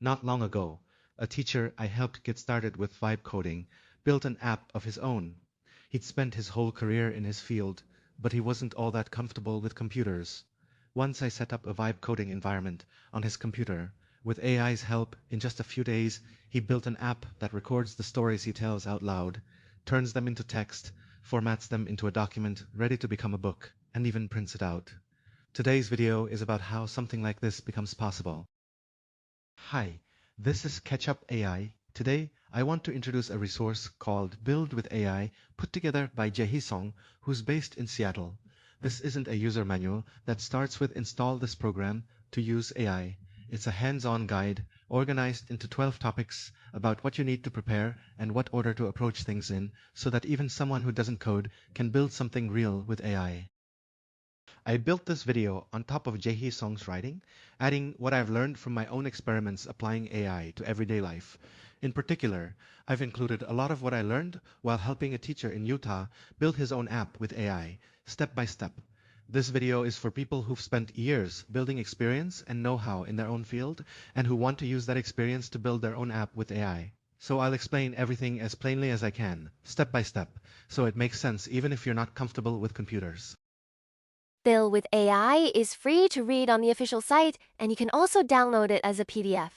Not long ago, a teacher I helped get started with vibe coding built an app of his own. He'd spent his whole career in his field, but he wasn't all that comfortable with computers. Once I set up a vibe coding environment on his computer. With AI's help, in just a few days, he built an app that records the stories he tells out loud, turns them into text, formats them into a document ready to become a book, and even prints it out. Today's video is about how something like this becomes possible. Hi, this is Ketchup AI. Today, I want to introduce a resource called Build with AI, put together by Jaehee Song, who's based in Seattle. This isn't a user manual that starts with install this program to use AI. It's a hands-on guide organized into 12 topics about what you need to prepare and what order to approach things in, so that even someone who doesn't code can build something real with AI. I built this video on top of Jaehee Song's writing, adding what I've learned from my own experiments applying AI to everyday life. In particular, I've included a lot of what I learned while helping a teacher in Utah build his own app with AI, step by step. This video is for people who've spent years building experience and know-how in their own field and who want to use that experience to build their own app with AI. So I'll explain everything as plainly as I can, step by step, so it makes sense even if you're not comfortable with computers. Build with AI is free to read on the official site, and you can also download it as a PDF.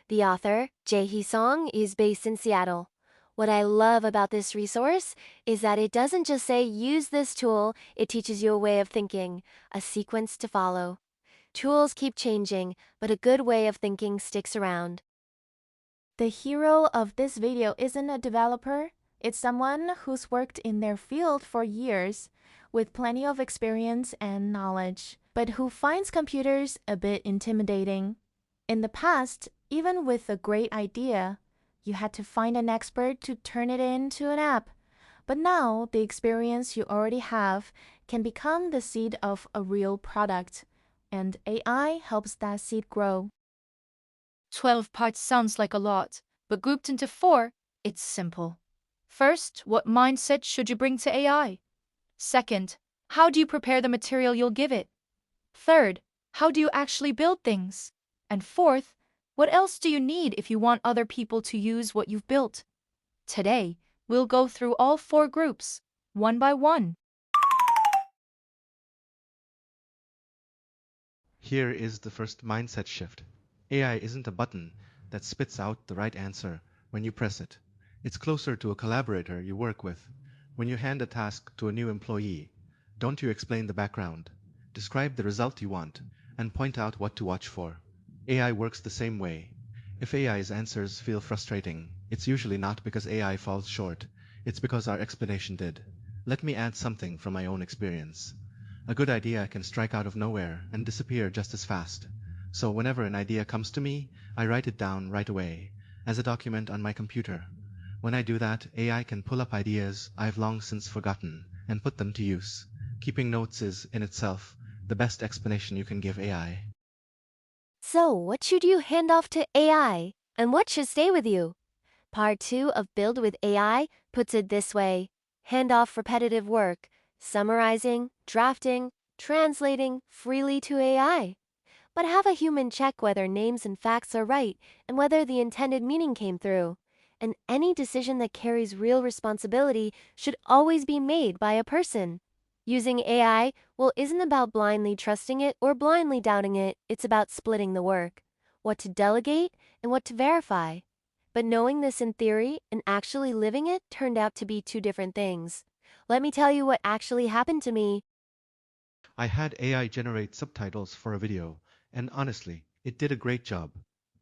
The author, Jaehee Song, is based in Seattle. What I love about this resource is that it doesn't just say use this tool, it teaches you a way of thinking, a sequence to follow. Tools keep changing, but a good way of thinking sticks around. The hero of this video isn't a developer, it's someone who's worked in their field for years, with plenty of experience and knowledge, but who finds computers a bit intimidating. In the past, even with a great idea, you had to find an expert to turn it into an app. But now, the experience you already have can become the seed of a real product, and AI helps that seed grow. 12 parts sounds like a lot, but grouped into 4, it's simple. First, what mindset should you bring to AI? Second, how do you prepare the material you'll give it? Third, how do you actually build things? And fourth, what else do you need if you want other people to use what you've built? Today, we'll go through all 4 groups, one by one. Here is the first mindset shift. AI isn't a button that spits out the right answer when you press it. It's closer to a collaborator you work with. When you hand a task to a new employee, don't you explain the background, describe the result you want, and point out what to watch for. AI works the same way. If AI's answers feel frustrating, it's usually not because AI falls short, it's because our explanation did. Let me add something from my own experience. A good idea can strike out of nowhere and disappear just as fast. So whenever an idea comes to me, I write it down right away, as a document on my computer. When I do that, AI can pull up ideas I've long since forgotten and put them to use. Keeping notes is, in itself, the best explanation you can give AI. So, what should you hand off to AI, and what should stay with you? Part 2 of Build with AI puts it this way: hand off repetitive work, summarizing, drafting, translating freely to AI. But have a human check whether names and facts are right and whether the intended meaning came through. And any decision that carries real responsibility should always be made by a person. Using AI, well, isn't about blindly trusting it or blindly doubting it, it's about splitting the work, what to delegate and what to verify. But knowing this in theory and actually living it turned out to be 2 different things. Let me tell you what actually happened to me. I had AI generate subtitles for a video, and honestly, it did a great job.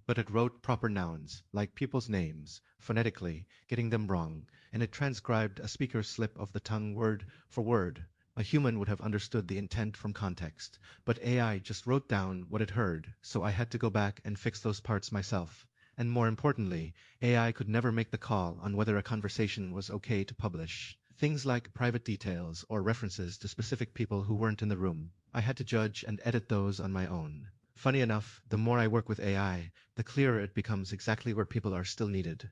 But it wrote proper nouns, like people's names, phonetically, getting them wrong, and it transcribed a speaker's slip of the tongue word for word. A human would have understood the intent from context, but AI just wrote down what it heard, so I had to go back and fix those parts myself. And more importantly, AI could never make the call on whether a conversation was okay to publish. Things like private details or references to specific people who weren't in the room. I had to judge and edit those on my own. Funny enough, the more I work with AI, the clearer it becomes exactly where people are still needed.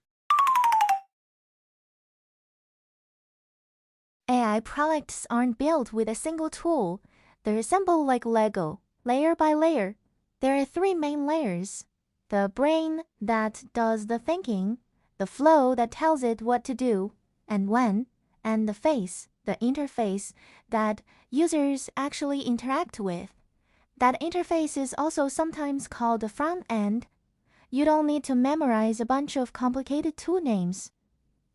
AI products aren't built with a single tool. They're assembled like Lego, layer by layer. There are 3 main layers: The brain that does the thinking, the flow that tells it what to do and when, and the face, the interface that users actually interact with. That interface is also sometimes called the front end. You don't need to memorize a bunch of complicated tool names.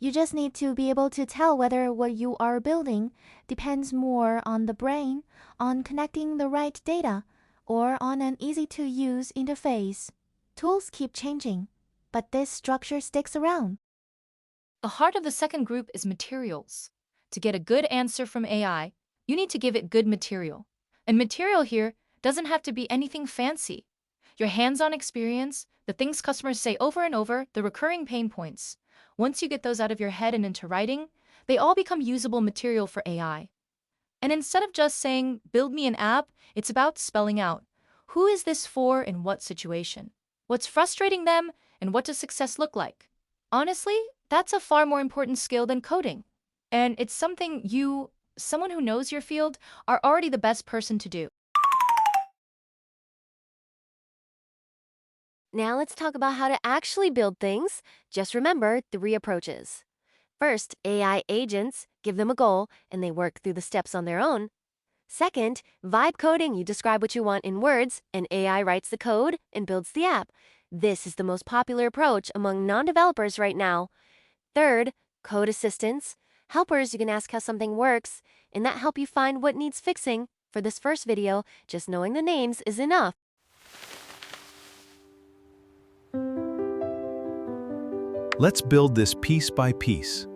You just need to be able to tell whether what you are building depends more on the brain, on connecting the right data, or on an easy-to-use interface. Tools keep changing, but this structure sticks around. The heart of the second group is materials. To get a good answer from AI, you need to give it good material. And material here doesn't have to be anything fancy. Your hands-on experience, the things customers say over and over, the recurring pain points. Once you get those out of your head and into writing, they all become usable material for AI. And instead of just saying, build me an app, it's about spelling out, who is this for in what situation? What's frustrating them, and what does success look like? Honestly, that's a far more important skill than coding. And it's something someone who knows your field, are already the best person to do. Now let's talk about how to actually build things. Just remember 3 approaches. First, AI agents, give them a goal, and they work through the steps on their own. Second, vibe coding, you describe what you want in words, and AI writes the code and builds the app. This is the most popular approach among non-developers right now. Third, code assistance, helpers you can ask how something works, and that help you find what needs fixing. For this first video, just knowing the names is enough. Let's build this piece by piece.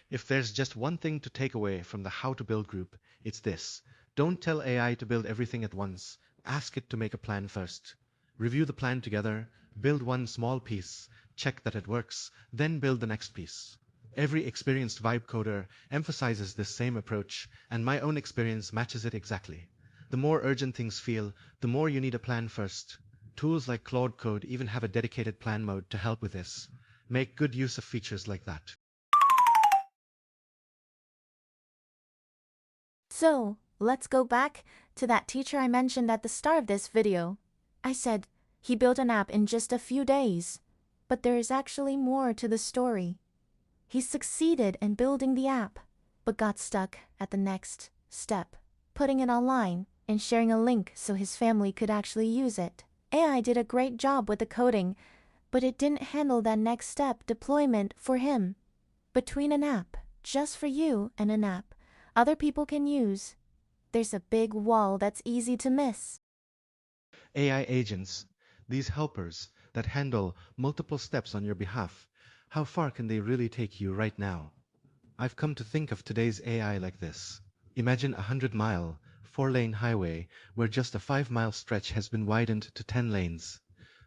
If there's just one thing to take away from the How to Build group, it's this. Don't tell AI to build everything at once. Ask it to make a plan first. Review the plan together, build one small piece, check that it works, then build the next piece. Every experienced vibe coder emphasizes this same approach, and my own experience matches it exactly. The more urgent things feel, the more you need a plan first. Tools like Claude Code even have a dedicated plan mode to help with this. Make good use of features like that. So, let's go back to that teacher I mentioned at the start of this video. I said he built an app in just a few days, but there is actually more to the story. He succeeded in building the app, but got stuck at the next step, putting it online and sharing a link so his family could actually use it. AI did a great job with the coding, but it didn't handle that next step deployment for him. Between an app just for you and an app other people can use, there's a big wall that's easy to miss. AI agents, these helpers that handle multiple steps on your behalf, how far can they really take you right now? I've come to think of today's AI like this. Imagine a 100-mile, 4-lane highway where just a 5-mile stretch has been widened to 10 lanes.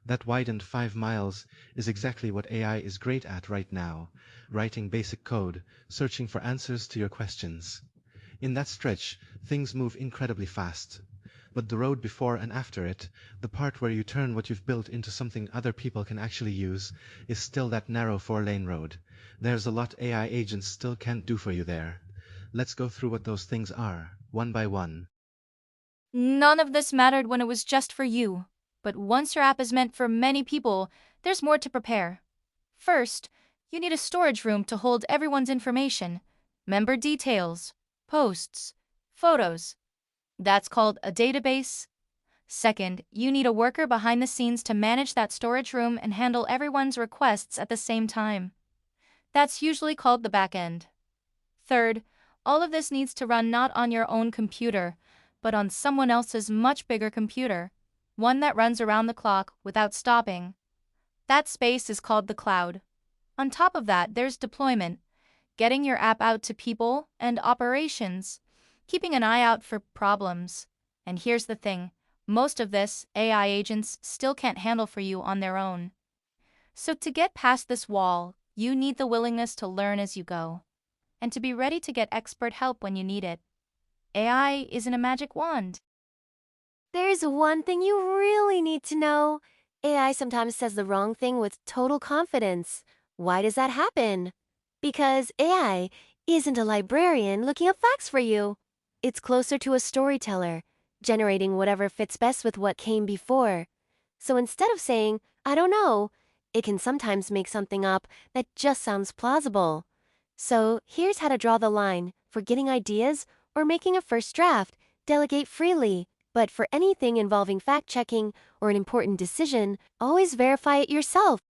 That widened 5 miles is exactly what AI is great at right now, writing basic code, searching for answers to your questions. In that stretch, things move incredibly fast. But the road before and after it, the part where you turn what you've built into something other people can actually use, is still that narrow 4-lane road. There's a lot AI agents still can't do for you there. Let's go through what those things are, one by one. None of this mattered when it was just for you. But once your app is meant for many people, there's more to prepare. First, you need a storage room to hold everyone's information, member details, posts, photos. That's called a database. Second, you need a worker behind the scenes to manage that storage room and handle everyone's requests at the same time. That's usually called the backend. Third, all of this needs to run not on your own computer, but on someone else's much bigger computer, one that runs around the clock without stopping. That space is called the cloud. On top of that, there's deployment, getting your app out to people, and operations, keeping an eye out for problems. And here's the thing, most of this AI agents still can't handle for you on their own. So to get past this wall, you need the willingness to learn as you go, and to be ready to get expert help when you need it. AI isn't a magic wand. There's one thing you really need to know. AI sometimes says the wrong thing with total confidence. Why does that happen? Because AI isn't a librarian looking up facts for you. It's closer to a storyteller. generating whatever fits best with what came before. So instead of saying, I don't know, it can sometimes make something up that just sounds plausible. So here's how to draw the line. For getting ideas or making a first draft, delegate freely. But for anything involving fact-checking or an important decision, always verify it yourself.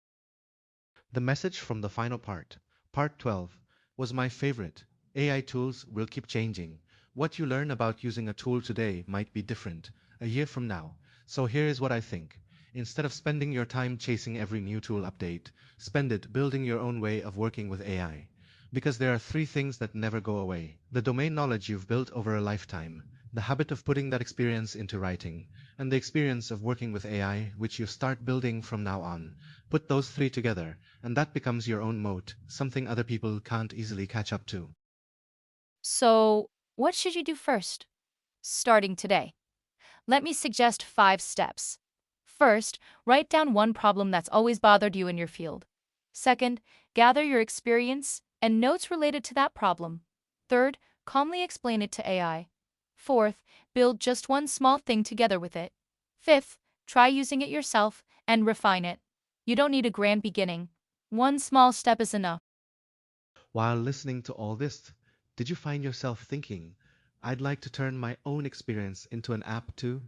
The message from the final part, part 12, was my favorite. AI tools will keep changing. What you learn about using a tool today might be different a year from now. So here is what I think. Instead of spending your time chasing every new tool update, spend it building your own way of working with AI. Because there are three things that never go away. The domain knowledge you've built over a lifetime, the habit of putting that experience into writing, and the experience of working with AI, which you start building from now on. Put those three together, and that becomes your own moat, something other people can't easily catch up to. So, what should you do first? Starting today. Let me suggest 5 steps. First, write down one problem that's always bothered you in your field. Second, gather your experience and notes related to that problem. Third, calmly explain it to AI. Fourth, build just one small thing together with it. Fifth, try using it yourself and refine it. You don't need a grand beginning. One small step is enough. While listening to all this, did you find yourself thinking, I'd like to turn my own experience into an app too?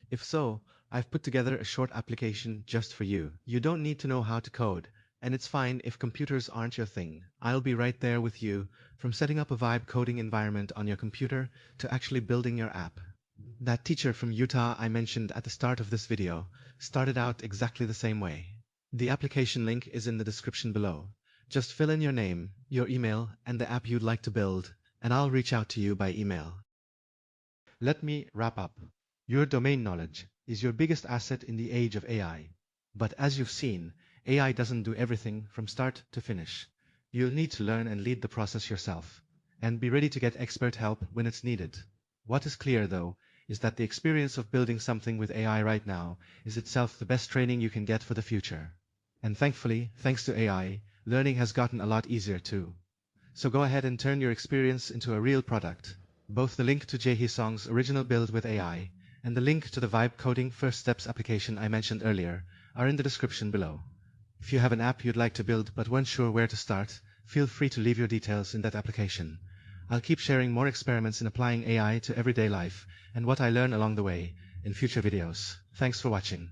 If so, I've put together a short application just for you. You don't need to know how to code, and it's fine if computers aren't your thing. I'll be right there with you, from setting up a vibe coding environment on your computer to actually building your app. That teacher from Utah I mentioned at the start of this video started out exactly the same way. The application link is in the description below. Just fill in your name, your email, and the app you'd like to build, and I'll reach out to you by email. Let me wrap up. Your domain knowledge is your biggest asset in the age of AI. But as you've seen, AI doesn't do everything from start to finish. You'll need to learn and lead the process yourself, and be ready to get expert help when it's needed. What is clear, though, is that the experience of building something with AI right now is itself the best training you can get for the future. And thankfully, thanks to AI, learning has gotten a lot easier too. So go ahead and turn your experience into a real product. Both the link to Jaehee Song's original build with AI and the link to the Vibe Coding First Steps application I mentioned earlier are in the description below. If you have an app you'd like to build but weren't sure where to start, feel free to leave your details in that application. I'll keep sharing more experiments in applying AI to everyday life and what I learn along the way in future videos. Thanks for watching.